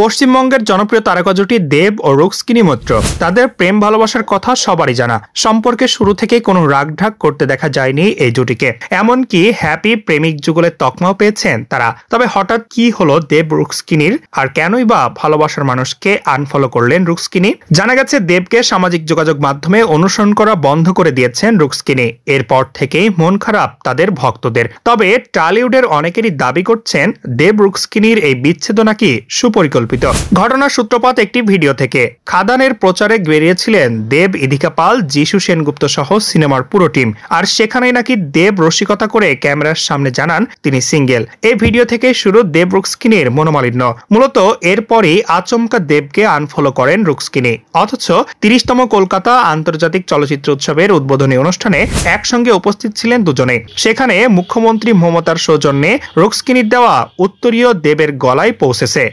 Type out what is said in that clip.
পশ্চিমবঙ্গের জনপ্রিয় তারকা জুটি দেব ও রুক্সকিনি মৈত্র। তাদের প্রেম ভালোবাসার কথা সবারই জানা। সম্পর্কে শুরু থেকেই কোনো রাগঢাক করতে দেখা যায়নি এই জুটিকে। এমনকি হ্যাপি প্রেমিক যুগলের তকমাও পেয়েছেন তারা। তবে হঠাৎ কি হলো দেব রুক্সকিনির, আর কেনই বা ভালোবাসার মানুষকে আনফলো করলেন রুক্সকিনি? জানা গেছে দেবকে সামাজিক যোগাযোগ মাধ্যমে অনুসরণ করা বন্ধ করে দিয়েছেন রুক্সকিনি। এরপর থেকেই মন খারাপ তাদের ভক্তদের। তবে টলিউডের অনেকেরই দাবি করছেন দেব রুক্সকিনির এই বিচ্ছেদ নাকি সুপরিকল্পিত। ঘটনার সূত্রপাত একটি ভিডিও থেকে। খাদানের প্রচারে বেরিয়েছিলেন দেব, ইধিকা পাল, যিশু সেনগুপ্ত সহ সিনেমার পুরো টিম। আর সেখানেই নাকি দেব রসিকতা করে ক্যামেরার সামনে জানান তিনি সিঙ্গেল। এই ভিডিও থেকে শুরু দেব রুক্সকিনির মনোমালিন্য। মূলত এরপরই আচমকা দেবকে আনফলো করেন রুক্সকিনি। অথচ 30তম কলকাতা আন্তর্জাতিক চলচ্চিত্র উৎসবের উদ্বোধনী অনুষ্ঠানে একসঙ্গে উপস্থিত ছিলেন দুজনে। সেখানে মুখ্যমন্ত্রী মমতার সৌজন্যে রুক্সকিনির দেওয়া উত্তরীয় দেবের গলায় পৌঁছেছে।